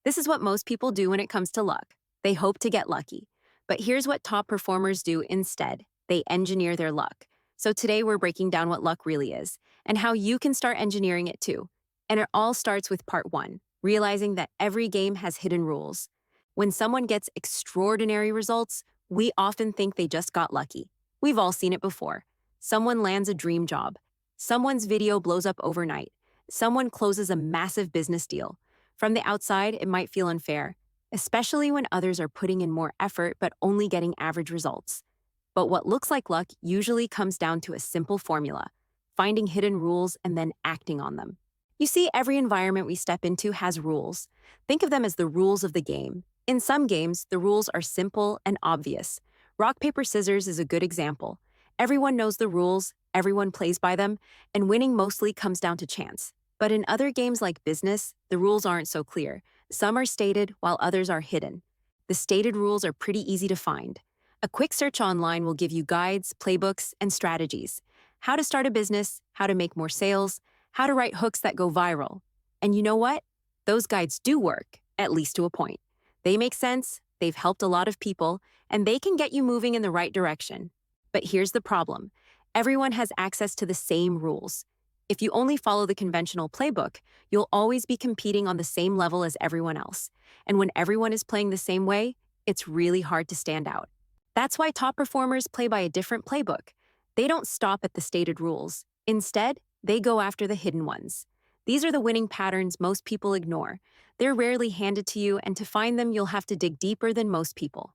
This is what most people do when it comes to luck. They hope to get lucky. But here's what top performers do instead: they engineer their luck. So today we're breaking down what luck really is and how you can start engineering it too. And it all starts with part one, realizing that every game has hidden rules. When someone gets extraordinary results, we often think they just got lucky. We've all seen it before. Someone lands a dream job. Someone's video blows up overnight. Someone closes a massive business deal. From the outside, it might feel unfair, especially when others are putting in more effort but only getting average results. But what looks like luck usually comes down to a simple formula: finding hidden rules and then acting on them. You see, every environment we step into has rules. Think of them as the rules of the game. In some games, the rules are simple and obvious. Rock, paper, scissors is a good example. Everyone knows the rules, everyone plays by them, and winning mostly comes down to chance. But in other games like business, the rules aren't so clear. Some are stated while others are hidden. The stated rules are pretty easy to find. A quick search online will give you guides, playbooks, and strategies: how to start a business, how to make more sales, how to write hooks that go viral. And you know what? Those guides do work, at least to a point. They make sense, they've helped a lot of people, and they can get you moving in the right direction. But here's the problem: everyone has access to the same rules. If you only follow the conventional playbook, you'll always be competing on the same level as everyone else. And when everyone is playing the same way, it's really hard to stand out. That's why top performers play by a different playbook. They don't stop at the stated rules. Instead, they go after the hidden ones. These are the winning patterns most people ignore. They're rarely handed to you, and to find them, you'll have to dig deeper than most people.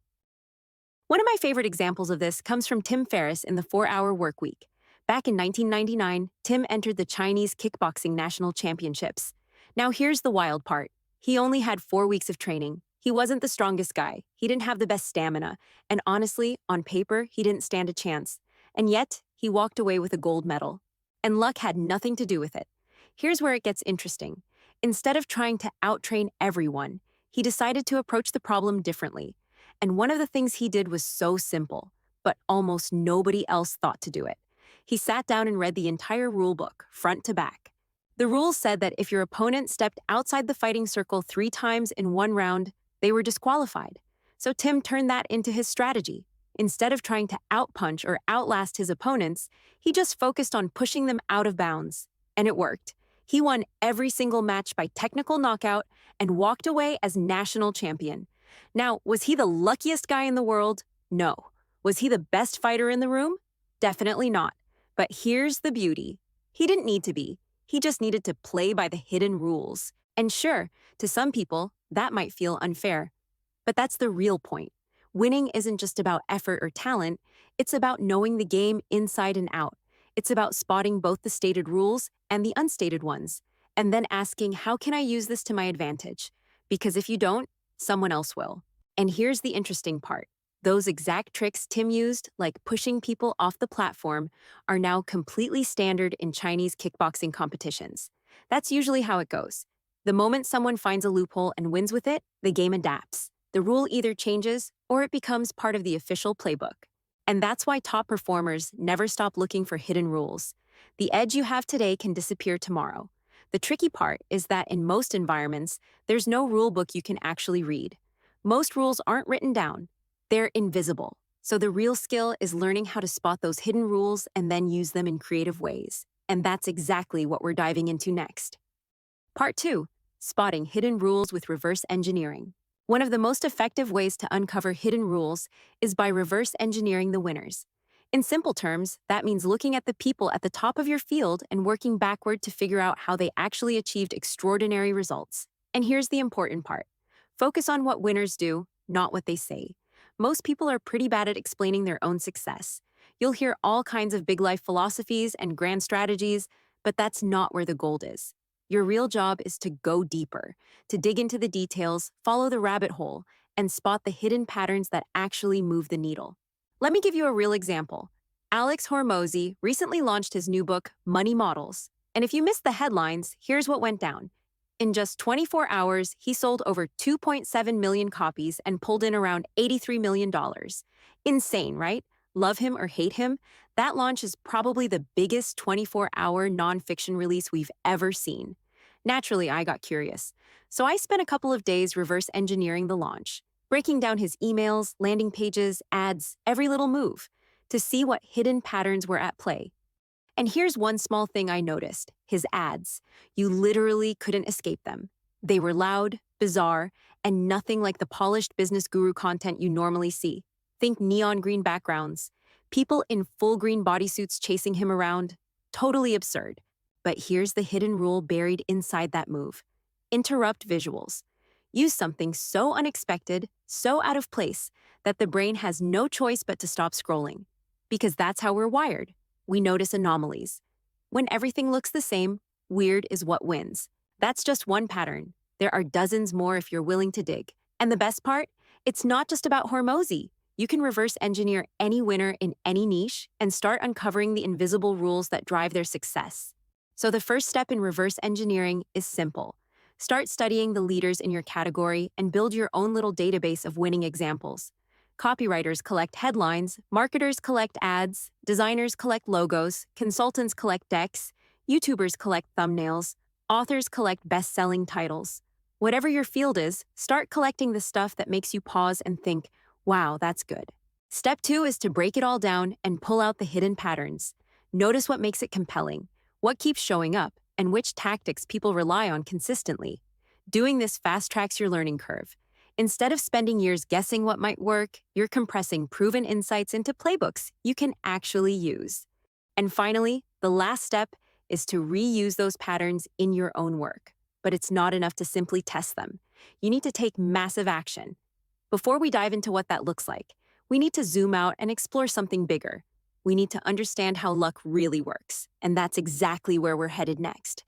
One of my favorite examples of this comes from Tim Ferriss in the 4-Hour Workweek. Back in 1999, Tim entered the Chinese Kickboxing National Championships. Now here's the wild part: he only had 4 weeks of training. He wasn't the strongest guy, he didn't have the best stamina, and honestly, on paper, he didn't stand a chance. And yet, he walked away with a gold medal. And luck had nothing to do with it. Here's where it gets interesting. Instead of trying to outtrain everyone, he decided to approach the problem differently. And one of the things he did was so simple, but almost nobody else thought to do it. He sat down and read the entire rule book, front to back. The rules said that if your opponent stepped outside the fighting circle 3 times in one round, they were disqualified. So Tim turned that into his strategy. Instead of trying to outpunch or outlast his opponents, he just focused on pushing them out of bounds. And it worked. He won every single match by technical knockout and walked away as national champion. Now, was he the luckiest guy in the world? No. Was he the best fighter in the room? Definitely not. But here's the beauty: he didn't need to be. He just needed to play by the hidden rules. And sure, to some people, that might feel unfair. But that's the real point. Winning isn't just about effort or talent, it's about knowing the game inside and out. It's about spotting both the stated rules and the unstated ones, and then asking, how can I use this to my advantage? Because if you don't, someone else will. And here's the interesting part: those exact tricks Tim used, like pushing people off the platform, are now completely standard in Chinese kickboxing competitions. That's usually how it goes. The moment someone finds a loophole and wins with it, the game adapts. The rule either changes or it becomes part of the official playbook. And that's why top performers never stop looking for hidden rules. The edge you have today can disappear tomorrow. The tricky part is that in most environments, there's no rule book you can actually read. Most rules aren't written down. They're invisible. So the real skill is learning how to spot those hidden rules and then use them in creative ways. And that's exactly what we're diving into next. Part 2: Spotting Hidden Rules with Reverse Engineering. One of the most effective ways to uncover hidden rules is by reverse engineering the winners. In simple terms, that means looking at the people at the top of your field and working backward to figure out how they actually achieved extraordinary results. And here's the important part: focus on what winners do, not what they say. Most people are pretty bad at explaining their own success. You'll hear all kinds of big life philosophies and grand strategies, but that's not where the gold is. Your real job is to go deeper, to dig into the details, follow the rabbit hole, and spot the hidden patterns that actually move the needle. Let me give you a real example. Alex Hormozy recently launched his new book, Money Models. And if you missed the headlines, here's what went down. In just 24 hours, he sold over 2.7 million copies and pulled in around $83 million. Insane, right? Love him or hate him, that launch is probably the biggest 24-hour nonfiction release we've ever seen. Naturally, I got curious. So I spent a couple of days reverse engineering the launch, breaking down his emails, landing pages, ads, every little move, to see what hidden patterns were at play. And here's one small thing I noticed: his ads. You literally couldn't escape them. They were loud, bizarre, and nothing like the polished business guru content you normally see. Think neon green backgrounds, people in full green bodysuits chasing him around. Totally absurd. But here's the hidden rule buried inside that move: interrupt visuals. Use something so unexpected, so out of place, that the brain has no choice but to stop scrolling. Because that's how we're wired. We notice anomalies. When everything looks the same, weird is what wins. That's just one pattern. There are dozens more if you're willing to dig. And the best part? It's not just about Hormozy. You can reverse engineer any winner in any niche and start uncovering the invisible rules that drive their success. So the first step in reverse engineering is simple. Start studying the leaders in your category and build your own little database of winning examples. Copywriters collect headlines, marketers collect ads, designers collect logos, consultants collect decks, YouTubers collect thumbnails, authors collect best-selling titles. Whatever your field is, start collecting the stuff that makes you pause and think, wow, that's good. Step 2 is to break it all down and pull out the hidden patterns. Notice what makes it compelling, what keeps showing up, and which tactics people rely on consistently. Doing this fast-tracks your learning curve. Instead of spending years guessing what might work, you're compressing proven insights into playbooks you can actually use. And finally, the last step is to reuse those patterns in your own work. But it's not enough to simply test them. You need to take massive action. Before we dive into what that looks like, we need to zoom out and explore something bigger. We need to understand how luck really works, and that's exactly where we're headed next.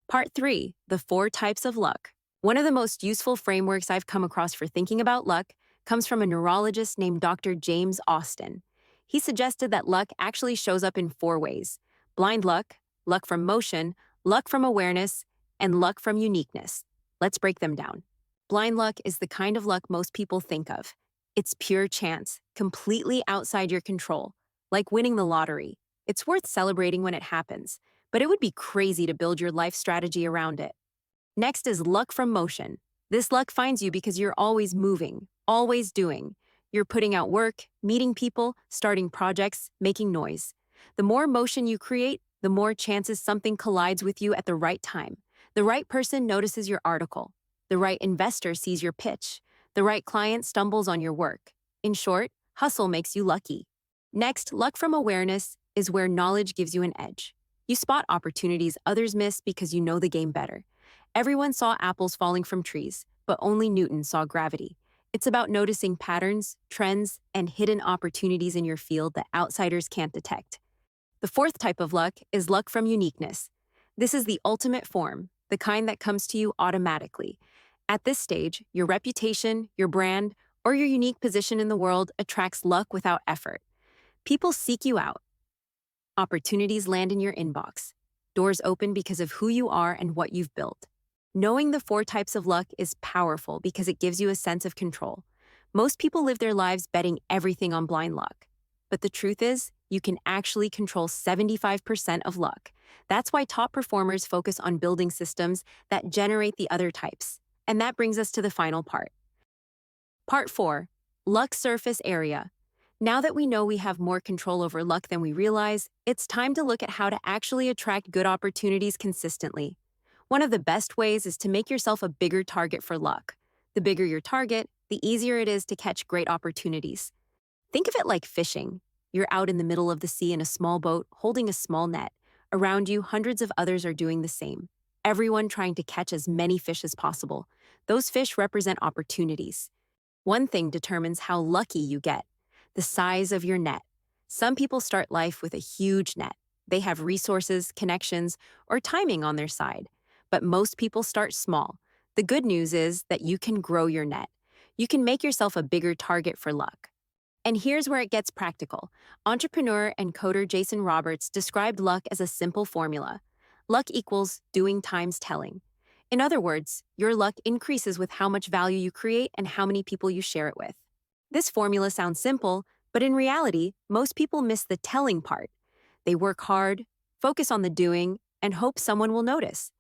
Part 3, the 4 types of luck. One of the most useful frameworks I've come across for thinking about luck comes from a neurologist named Dr. James Austin. He suggested that luck actually shows up in 4 ways: blind luck, luck from motion, luck from awareness, and luck from uniqueness. Let's break them down. Blind luck is the kind of luck most people think of. It's pure chance, completely outside your control, like winning the lottery. It's worth celebrating when it happens, but it would be crazy to build your life strategy around it. Next is luck from motion. This luck finds you because you're always moving, always doing. You're putting out work, meeting people, starting projects, making noise. The more motion you create, the more chances something collides with you at the right time. The right person notices your article. The right investor sees your pitch. The right client stumbles on your work. In short, hustle makes you lucky. Next, luck from awareness is where knowledge gives you an edge. You spot opportunities others miss because you know the game better. Everyone saw apples falling from trees, but only Newton saw gravity. It's about noticing patterns, trends, and hidden opportunities in your field that outsiders can't detect. The 4th type of luck is luck from uniqueness. This is the ultimate form, the kind that comes to you automatically. At this stage, your reputation, your brand, or your unique position in the world attracts luck without effort. People seek you out. Opportunities land in your inbox. Doors open because of who you are and what you've built. Knowing the 4 types of luck is powerful because it gives you a sense of control. Most people live their lives betting everything on blind luck. But the truth is, you can actually control 75% of luck. That's why top performers focus on building systems that generate the other types. And that brings us to the final part. Part 4, luck surface area. Now that we know we have more control over luck than we realize, it's time to look at how to actually attract good opportunities consistently. One of the best ways is to make yourself a bigger target for luck. The bigger your target, the easier it is to catch great opportunities. Think of it like fishing. You're out in the middle of the sea in a small boat, holding a small net. Around you, hundreds of others are doing the same. Everyone trying to catch as many fish as possible. Those fish represent opportunities. One thing determines how lucky you get: the size of your net. Some people start life with a huge net. They have resources, connections, or timing on their side. But most people start small. The good news is that you can grow your net. You can make yourself a bigger target for luck. And here's where it gets practical. Entrepreneur and coder Jason Roberts described luck as a simple formula. Luck equals doing times telling. In other words, your luck increases with how much value you create and how many people you share it with. This formula sounds simple, but in reality, most people miss the telling part. They work hard, focus on the doing, and hope someone will notice.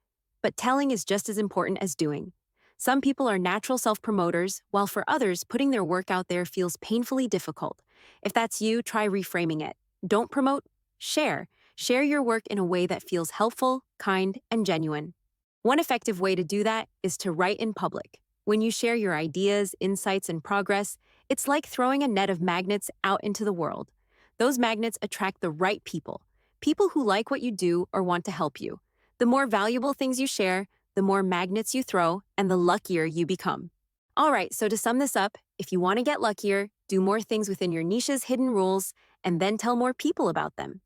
But telling is just as important as doing. Some people are natural self promoters, while for others, putting their work out there feels painfully difficult. If that's you, try reframing it. Don't promote, share. Share your work in a way that feels helpful, kind, and genuine. One effective way to do that is to write in public. When you share your ideas, insights, and progress, it's like throwing a net of magnets out into the world. Those magnets attract the right people, people who like what you do or want to help you. The more valuable things you share, the more magnets you throw, and the luckier you become. All right, so to sum this up, if you want to get luckier, do more things within your niche's hidden rules, and then tell more people about them.